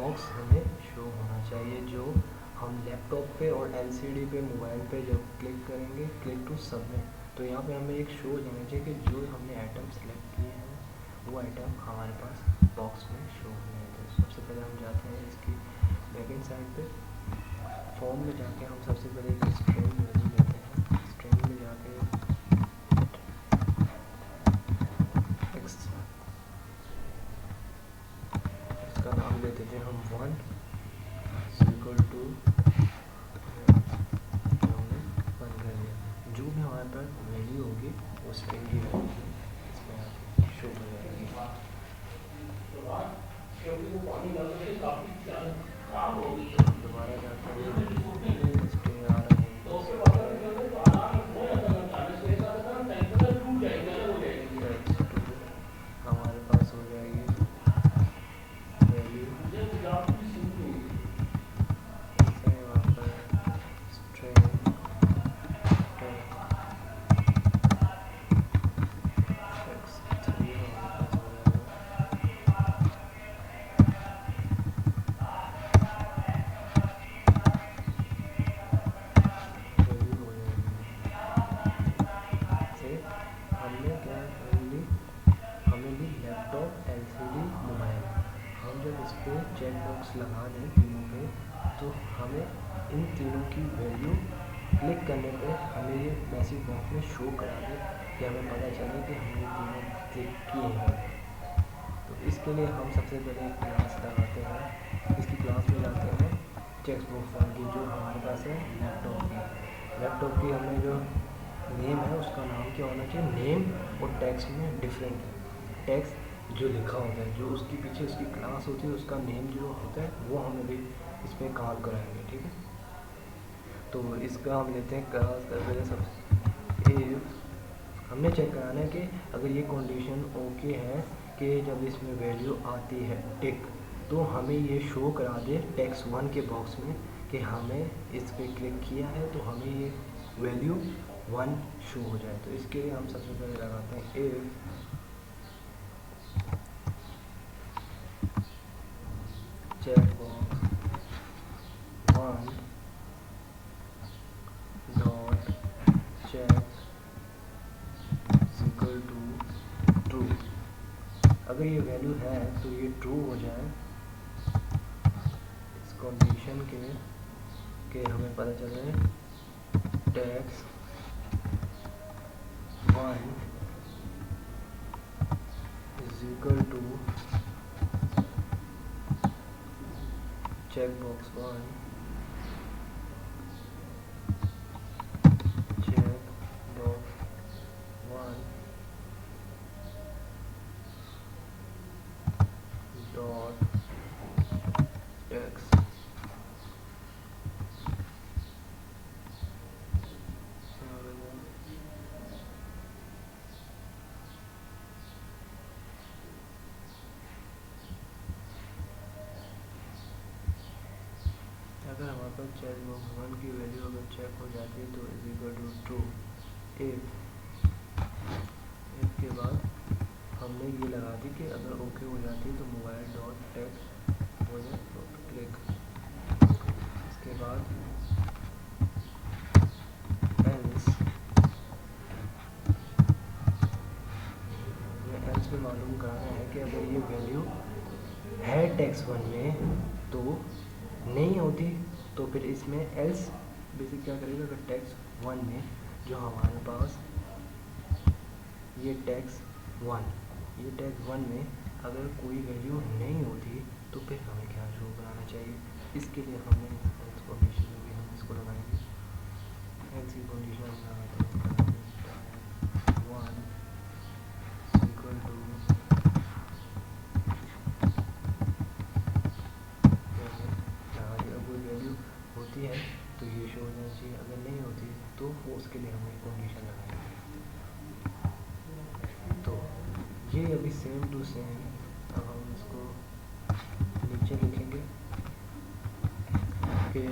Box हमें show होना चाहिए, जो हम लैपटॉप पे और एलसीडी पे मोबाइल पे जब क्लिक करेंगे, क्लिक टू सबमिट, तो यहाँ पे हमें एक शो हो जाना चाहिए कि जो हमने आइटम सेलेक्ट किए हैं वो आइटम हमारे पास बॉक्स में शो होने हैं। तो सबसे पहले हम जाते हैं इसकी बैकेंड साइड पे, फॉर्म में जाके हम सबसे पहले एक स्ट्रिंग वैल्यू लेते हैं। स्ट्रिंग में जाके x इसका नाम ले देते हैं हम 1 इक्वल टू जो भी हमारे पास वैल्यू होगी वो स्ट्रिंग की वैल्यू इसमें आके शो हो जाएगी। दोबारा जाते हैं स्ट्रिंग आ रहा हमारे पास हो जाएगी वैल्यू, वहाँ पर स्ट्रिंग चेक बॉक्स लगा दें तीनों पे, तो हमें इन तीनों की वैल्यू क्लिक करने पे हमें ये मैसेज बॉक्स में शो करा दे कि हमें पता चले कि हमने तीनों क्लिक किए हैं। तो इसके लिए हम सबसे पहले एक क्लास लगाते हैं। इसकी क्लास में जाते हैं चेक बॉक्स वन की, जो हमारे पास है लैपटॉप की हमें जो नेम है उसका नाम क्या होना चाहिए, नेम और टैक्स में डिफरेंट है। टैक्स जो लिखा होता है, जो उसके पीछे उसकी क्लास होती है, उसका नेम जो होता है वो हमें भी इस पर काम कराएंगे, ठीक है। तो इसका हम लेते हैं क्लास का पहले सब इफ हमने चेक कराना है कि अगर ये कंडीशन ओके है कि जब इसमें वैल्यू आती है टिक, तो हमें ये शो करा दे टेक्स्ट 1 के बॉक्स में कि हमें इस पर क्लिक किया है, तो हमें ये वैल्यू 1 शो हो जाए। तो इसके लिए हम सबसे पहले लगाते हैं if check box 1 dot check equal to true. अगर ये वैल्यू है तो ये ट्रू हो जाए इस कंडीशन के हमें पता चल रहा है text 1 is equal to check box 1 check box 1 dot text. अगर हमारे पास चेक बॉक्स 1 की वैल्यू अगर चेक हो जाती है तो is equal to true. If के बाद हमने ये लगा दी कि अगर ओके हो जाती है तो मोबाइल डॉट टेक्स्ट हो जाए डॉट क्लिक। इसके बाद एल्स में मालूम कराना है कि अगर ये वैल्यू है टेक्स्ट 1 में तो नहीं होती, तो फिर इसमें एल्स बेसिक क्या करेगा, अगर टेक्स्ट 1 में जो हमारे पास ये टेक्स्ट 1 में अगर कोई वैल्यू नहीं होती तो फिर हमें क्या शो कराना चाहिए। इसके लिए हमने एल्स कंडीशन में भी हम इसको लगाएंगे। एल्स की कंडीशन हम लगाते हैं 1 इक्वल टू होती है तो ये शो हो जाना चाहिए, अगर नहीं होती तो उसके लिए हम एक कंडीशन लगाएंगे। तो ये अभी सेम टू सेम, अब हम इसको नीचे लिखेंगे कि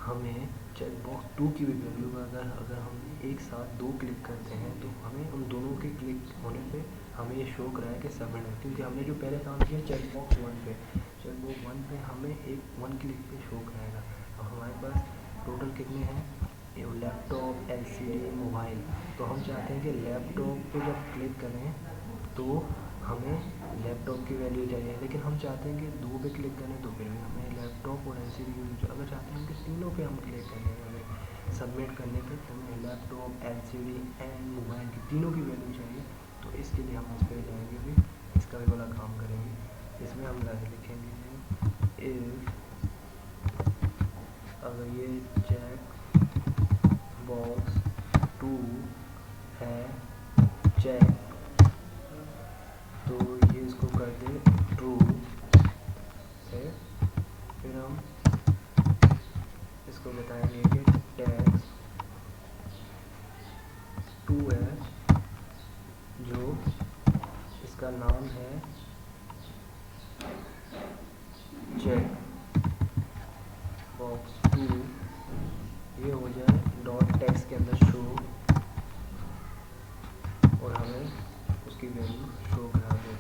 हमें चेकबॉक्स 2 की भी वैल्यू अगर हम एक साथ 2 क्लिक करते हैं तो हमें उन दोनों के क्लिक होने पे हमें ये शो कराया कि सबमिट है, क्योंकि हमने जो पहले काम किया चेकबॉक्स 1 पे, चेकबॉक्स 1 पे हमें एक 1 क्लिक पे शो कराएगा। अब हमारे पास टोटल कितने हैं, लैपटॉप, एलसीडी, मोबाइल, तो हम चाहते हैं कि लैपटॉप पे जब क्लिक करें तो हमें लैपटॉप की वैल्यू चाहिए, लेकिन हम चाहते हैं कि 2 पे क्लिक करें तो फिर भी हमें लैपटॉप और एलसीडी की वैल्यू, अगर चाहते हैं कि तीनों पे हम क्लिक करें, हमें सबमिट करने पे हमें लैपटॉप, एलसीडी एंड मोबाइल की तीनों की वैल्यू चाहिए। तो इसके लिए हम इस पर जाएंगे, भी इसका भी वाला काम करेंगे। इसमें हम लिखेंगे इफ अगर ये चेक बॉक्स 2 है चेक, तो ये इसको कर दे ट्रू है। फिर हम इसको बताएंगे कि टैक्स 2 है, जो इसका नाम है चेक बॉक्स 2, ये हो जाए डॉट टेक्स्ट के अंदर शो, और हमें उसकी वैल्यू शो करा दे।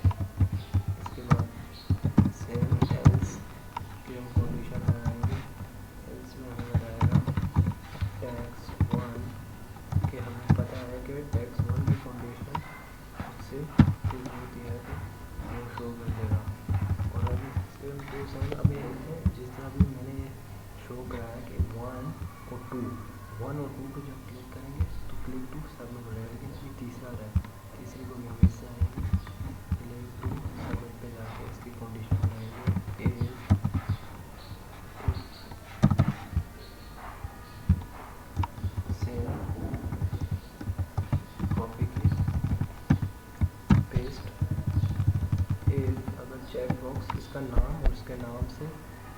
इसके बाद सेम एल्स की हम कंडीशन लगाएंगे। एल्स में हमें बताएगा टैक्स 1 कि हमें पता है कि टैक्स 1 की कंडीशन उससे ट्रू होती है तो वो शो कर देगा। और अभी सेम टू सेम अभी जिस तरह भी मैंने शो कराया कि 1 और 2 पे जब क्लिक करेंगे तो क्लिक टू सबमिट हो जाएगा, लेकिन अभी तीसरा है, तीसरे को भी हम इससे आएंगे क्लिक टू सबमिट पे जाके इसकी कंडीशन बनाएंगे सेम कॉपी की पेस्ट अगर चेक बॉक्स इसका नाम और इसके नाम से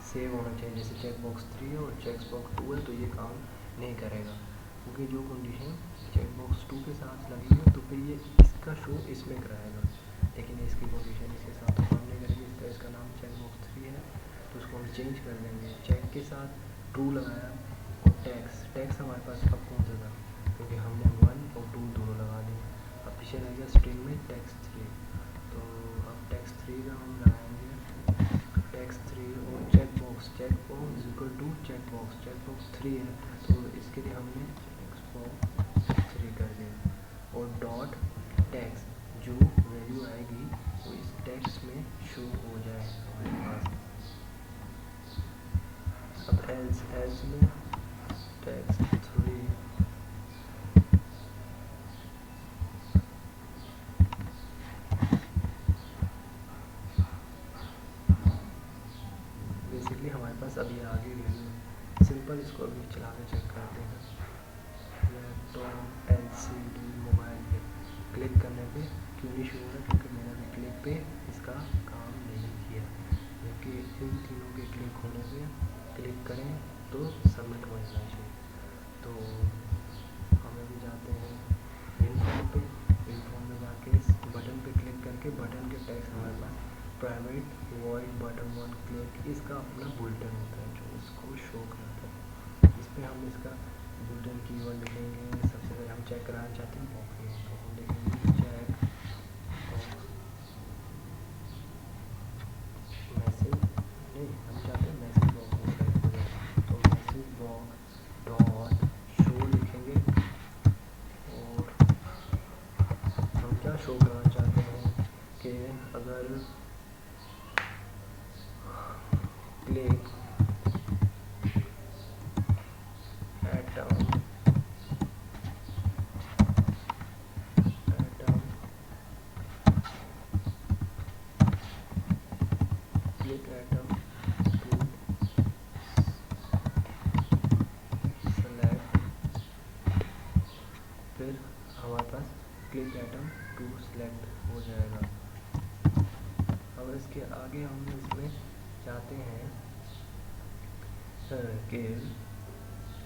सेव होना चाहिए, जैसे चेक बॉक्स 3 है और चेक बॉक्स 2 है, तो ये काम नहीं करेगा, क्योंकि जो कंडीशन चेक बॉक्स 2 के साथ लगेगी तो फिर ये इसका शो इसमें कराएगा, लेकिन इसकी कंडीशन इसके साथ तो काम नहीं करेगी। इसका नाम चेक बॉक्स 3 है तो उसको हम चेंज कर देंगे, चेक के साथ ट्रू लगाया, और टैक्स हमारे पास अब कौन सा था, क्योंकि हमने 1 और 2 दोनों लगा दिए। अब पीछे रह गया स्ट्रिंग में टैक्स 3, तो अब टैक्स 3 का हम लगाएंगे टैक्स 3 और check box is equal to check box 3 है, तो इसके लिए हमने चेक बॉक्स 3 कर दिया, और डॉट टैक्स जो वैल्यू आएगी वो इस टैक्स में शो हो जाए हमारे पास। अब एल्स में टैक्स 3 बेसिकली हमारे पास अभी आगे वैल्यू सिंपल, इसको अभी चला के चेक करते हैं। लैपटॉप, एलसीडी, मोबाइल पे क्लिक करने पे क्यों नहीं शो हो रहा, क्योंकि मैंने अभी क्लिक पे इसका काम नहीं किया, क्योंकि इन तीनों के क्लिक होने पे क्लिक करें तो सबमिट हो जाना चाहिए। तो हम अभी जाते हैं इनफॉर्म में जाके इस बटन पे क्लिक करके बटन के टैक्स हमारे पास प्राइवेट वॉइड बटन 1 क्लिक, इसका अपना बुलेटिन होता है जो इसको शो करता है। इस पर हम इसका बुलेटिन कीवर्ड लिखेंगे। सबसे पहले हम चेक कराना चाहते हैं बॉक्स, तो हम लिखेंगे चेक मैसेज, नहीं हम चाहते हैं मैसेज बॉक्स में सेलेक्ट हो जाए, तो मैसेज बॉक्स डॉट शो लिखेंगे, और हम क्या शो कराना चाहते हैं कि अगर click item click item to select, फिर हमारे पास क्लिक एटम टू सेलेक्ट हो जाएगा। अब इसके आगे हम इसमें चाहते हैं कि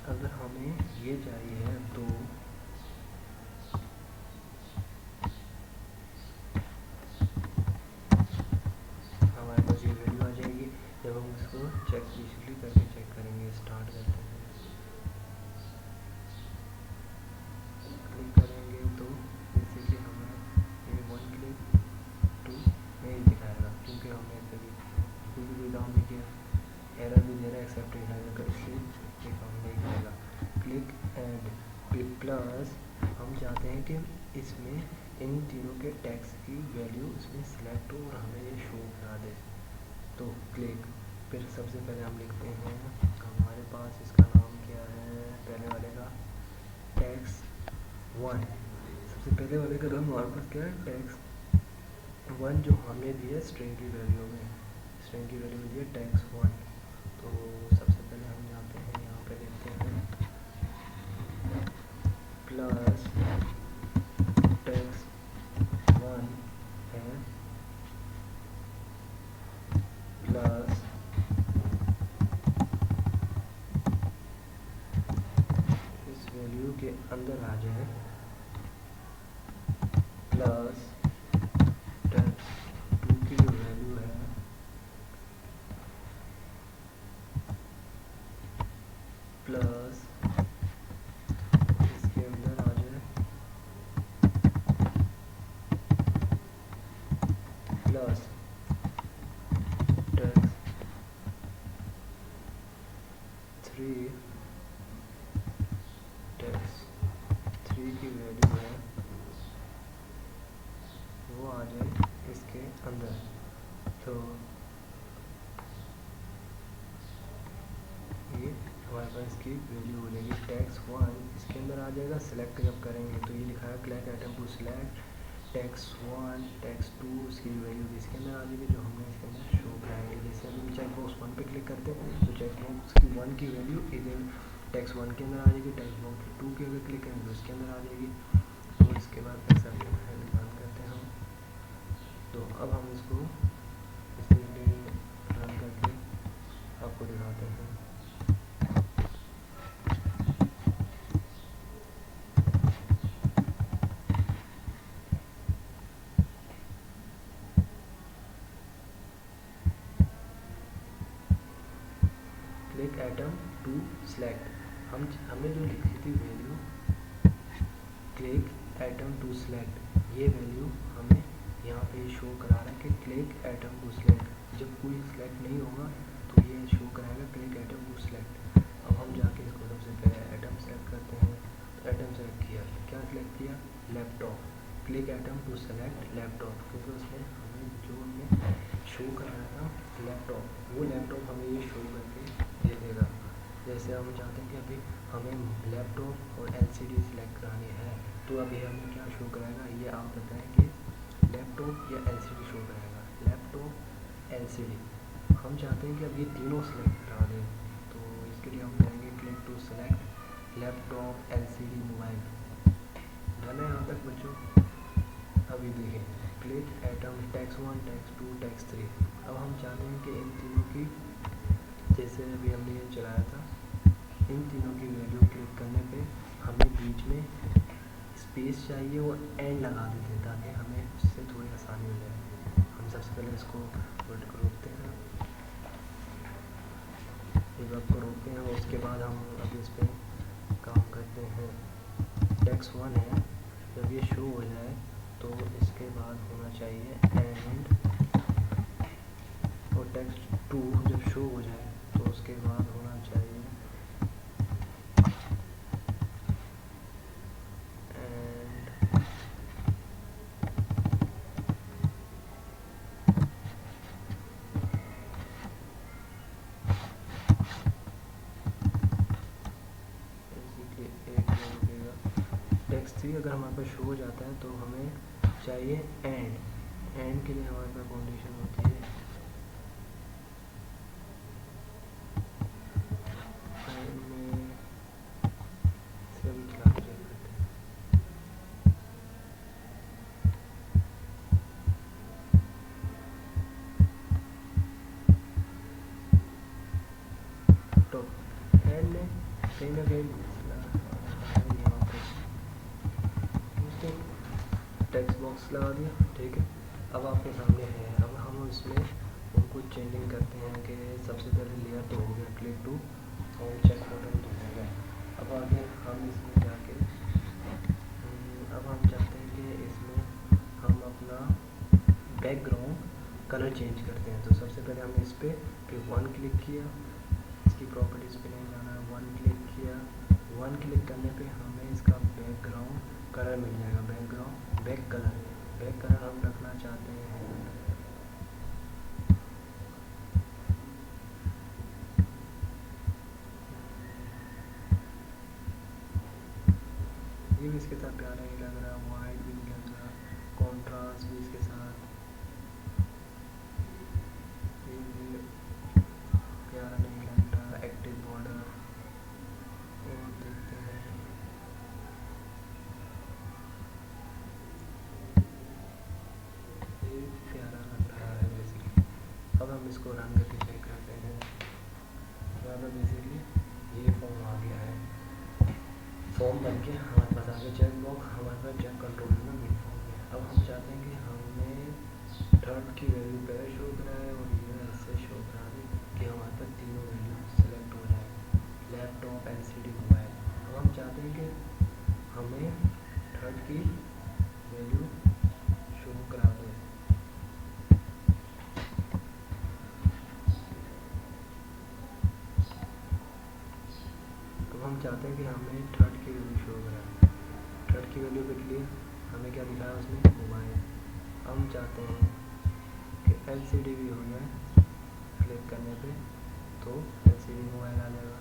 अगर हमें ये चाहिए तो हमारे पास ये वैल्यू आ जाएगी। जब हम इसको चेक बेसिकली करके चेक करेंगे, स्टार्ट करते हैं एंड प्लस हम चाहते हैं कि इसमें इन तीनों के टैक्स की वैल्यू इसमें सिलेक्ट हो और हमें ये शो करा दे। तो क्लिक, फिर सबसे पहले हम लिखते हैं हमारे पास इसका नाम क्या है, पहले वाले का टैक्स 1, सबसे पहले वाले का नाम हमारे पास क्या है टैक्स 1, जो हमें दिया स्ट्रिंग की वैल्यू में, स्ट्रिंग की वैल्यू में दिया टैक्स 1। तो सबसे पहले हम जाते हैं यहाँ पे लिखते हैं प्लस टैक्स 1 है प्लस इस वैल्यू के अंदर आ जाए प्लस टैक्स 2 की जो वैल्यू है प्लस इसके अंदर आ जाए प्लस टैक्स 3, टैक्स 3 की वैल्यू है वो आ जाए इसके अंदर। तो ये हमारे पास इसकी वैल्यू हो जाएगी टैक्स 1, इसके अंदर आ जाएगा सिलेक्ट जब करेंगे तो ये लिखा है click item to select text 1 text 2, इसकी वैल्यू इसके अंदर आ जाएगी जो हमने इसके अंदर शो कराएंगे। जैसे हम चेक बॉक्स 1 पे क्लिक करते हैं तो चेक बॉक्स की 1 की वैल्यू इधर टैक्स 1 के अंदर आ जाएगी, टैक्स बॉक्स 2 के अगर क्लिक करेंगे तो इसके अंदर आ जाएगी। तो इसके बाद कैसा रन करते हैं हम, तो अब हम इसको इसके रन करके आपको दिखाते हैं। क्लिक आइटम टू सिलेक्ट, हमें जो लिखी थी value click item to select, ये वैल्यू हमें यहाँ पे शो करा रहा है कि क्लिक आइटम टू सिलेक्ट। जब कोई सिलेक्ट नहीं होगा तो ये शो कराएगा क्लिक आइटम टू सिलेक्ट। अब हम जाके इसको सबसे पहले आइटम सेलेक्ट करते हैं। तो आइटम सेलेक्ट किया, क्या सिलेक्ट किया laptop, click item to select laptop, क्योंकि उसमें हमें जो हमने शो कराया था लैपटॉप, वो लैपटॉप हमें ये शो करके दे देगा। जैसे हम चाहते हैं कि अभी हमें लैपटॉप और एलसीडी सिलेक्ट करानी है तो अभी हमें क्या शो कराएगा, ये आप बताएं कि लैपटॉप या एलसीडी शो कराएगा, लैपटॉप एलसीडी। हम चाहते हैं कि अब ये तीनों सिलेक्ट करा दें, तो इसके लिए हम करेंगे click to select laptop LCD mobile. Done है यहाँ तक बच्चों? अभी देखें click item text 1 text 2 text 3। अब हम चाहते हैं कि इन तीनों की, जैसे अभी हमने ये चलाया था, इन तीनों की वैल्यू क्लिक करने पे हमें बीच में स्पेस चाहिए और एंड लगा देते हैं ताकि हमें उससे थोड़ी आसानी हो जाए। हम सबसे पहले इसको रोकते हैं, एक बार को रोकते हैं, उसके बाद हम अभी इस पर काम करते हैं। टैक्स 1 है, जब ये शो हो जाए तो इसके बाद होना चाहिए एंड, और टैक्स 2 जब शो हो जाए तो उसके बाद होना चाहिए टैक्स 3 अगर हमारे पास शो हो जाता है तो हमें चाहिए एंड के लिए हमारे पास कंडीशन होती है तो एंड में कहीं ना कहीं टेक्स्ट बॉक्स लगा दिया, ठीक है। अब आपके सामने है, अब हम इसमें उनको चेंजिंग करते हैं कि सबसे पहले लेयर तो हो गया क्लिक टू और चेक बटन तो हो गया। अब आगे हम इसमें जाके अब हम चाहते हैं कि इसमें हम अपना बैकग्राउंड कलर चेंज करते हैं। तो सबसे पहले हमने इस पर फिर 1 क्लिक किया, इसकी प्रॉपर्टीज़ पे नहीं जाना है, 1 क्लिक किया, 1 वन क्लिक करने पे हमें इसका बैकग्राउंड कलर मिल जाएगा। बैक कलर हम रखना चाहते हैं ये भी इसके साथ प्यारा नहीं लग रहा, वाइट भी नहीं लग रहा, कॉन्ट्रास्ट भी इसके साथ ये भी प्यारा नहीं लग रहा। एक्टिव बॉर्डर और देखते हैं, ये प्यारा लग रहा है बेसिकली। अब हम इसको रन करके चेक करते हैं। तो बेसिकली ये फॉर्म आ गया है, फॉर्म बन के हमारे पास आगे चेक बॉक्स हमारे पास चेक कंट्रोल में मिल फॉर्म है। अब हम चाहते हैं कि हमें थर्ड की वैल्यू पहले शो कराए और ये ऐसे शो करा दे कि हमारे पास तीनों वैल्यू सेलेक्ट हो जाए, लैपटॉप, एलसीडी, मोबाइल। अब हम चाहते हैं कि हमें थर्ड की वैल्यू शो करा दे। तो हम चाहते हैं कि हमें थर्ड की वैल्यू शो कराए। थर्ड की वैल्यू के लिए हमें क्या दिखाया उसने, मोबाइल। हम चाहते हैं कि एलसीडी भी हो जाए, क्लिक करने पे तो एलसीडी मोबाइल आ जाएगा।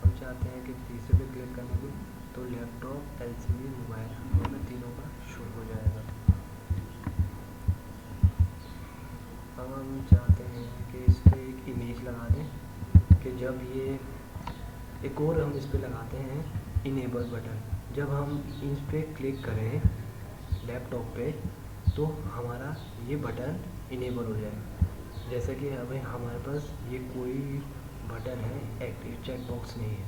हम चाहते हैं कि तीसरे पे क्लिक करने पे तो लैपटॉप, एलसीडी, मोबाइल हमें तीनों का शो हो जाएगा। अब हम चाहते हैं कि इस पर एक इमेज लगा दें कि जब ये एक और हम इस पर लगाते हैं इनेबल बटन। जब हम इस पर क्लिक करें लैपटॉप पे तो हमारा ये बटन इनेबल हो जाए। जैसे कि अभी हमारे पास ये कोई बटन है एक्टिव, चेक बॉक्स नहीं है,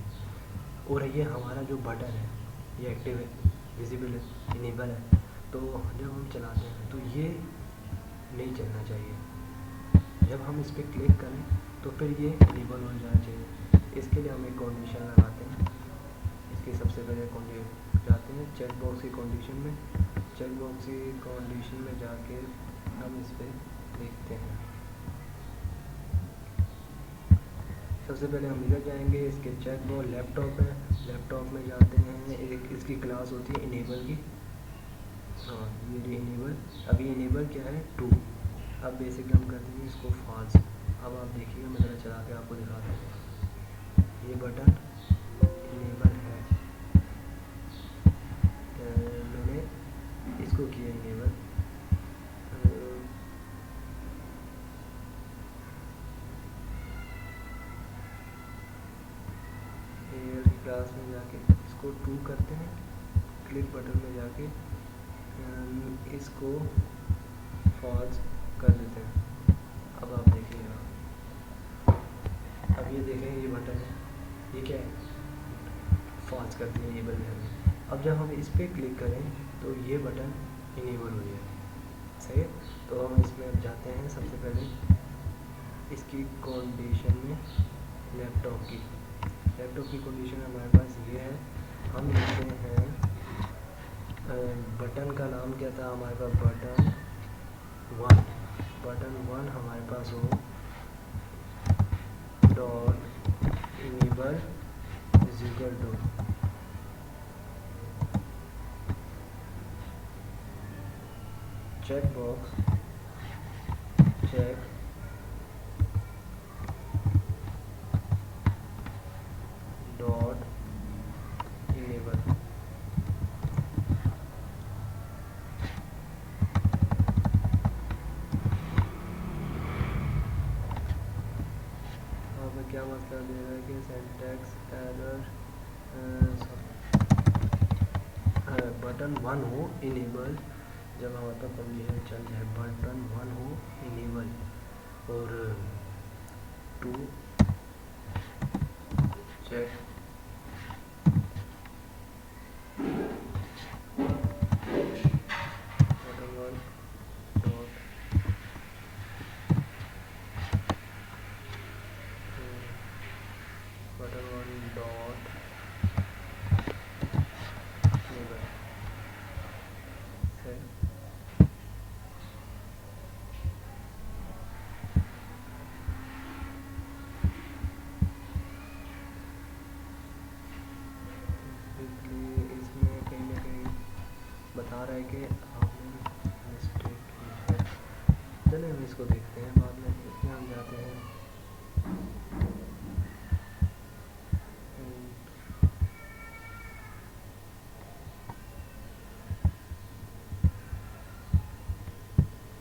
और ये हमारा जो बटन है ये एक्टिव है, विजिबल है, इनेबल है। तो जब हम चलाते हैं तो ये नहीं चलना चाहिए। जब हम इस पर क्लिक करें तो फिर ये इनेबल हो जाना चाहिए। इसके लिए हम एक कंडीशन लगाते हैं। इसकी सबसे पहले कंडीशन जाते हैं चेक बॉक्स की कंडीशन में। चेक बॉक्स की कंडीशन में जाके हम इस पर देखते हैं। सबसे पहले हम इधर जाएंगे, इसके चेक बॉक्स लैपटॉप है, लैपटॉप में जाते हैं, एक इसकी क्लास होती है इनेबल की। हाँ ये इनेबल, अभी इनेबल क्या है 2। अब बेसिकली हम कर देंगे इसको फॉल्स। अब आप देखिएगा, मैं ज़रा चला के आपको दिखाता हूँ। ये बटन इनेबल है, मैंने इसको किया इनेबल। क्लास में जाके इसको 2 करते हैं, क्लिक बटन में जाके इसको फॉल्स कर देते हैं। अब आप देखिएगा, अब ये देखें ये बटन है, ये क्या है, फॉल्स कर दिया इनेबल में। अब जब हम इस पर क्लिक करें तो ये बटन इनेबल हो जाए, सही है। तो हम इसमें अब जाते हैं, सबसे पहले इसकी कंडीशन में लैपटॉप की कंडीशन हमारे पास ये है। हम लिखते हैं बटन का नाम क्या था हमारे पास, बटन 1 हमारे पास हो dot enable is equal to check box check dot enable. अब क्या मतलब दे रहा है कि सिंटैक्स एरर, बटन 1 हो इनेबल, जब हमारे पास कंडीशन चल जाए बटन 1 हो इनेबल और 2 चेक है कि आपने मिस्टेक की है। चलिए हम इसको देखते हैं बाद में। इसमें हम जाते हैं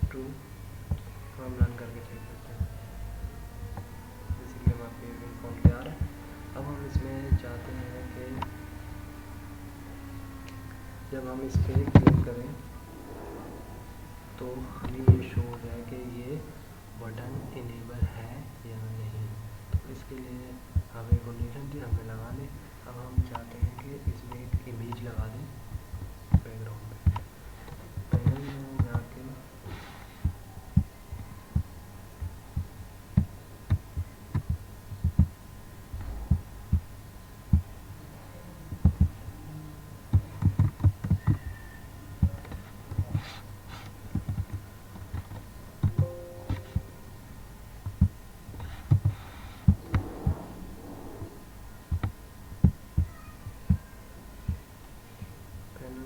ट्रू, हम रन करके चेक करते हैं। बेसिकली हमारा पेमेंट फॉर्म तैयार है। अब हम इसमें चाहते हैं कि जब हम इस पर क्लिक करें तो हमें ये शो हो जाए कि ये बटन इनेबल है या नहीं। तो इसके लिए हमें कंडीशन थी, हमने लगा ली। अब हम चाहते हैं कि इसमें एक इमेज लगा दें बैकग्राउंड में। पैनल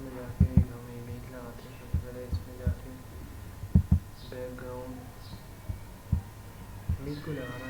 में जाके एक हम इमेज लगाते हैं। सबसे पहले इसमें जाके बैकग्राउंड इमेज को लगाना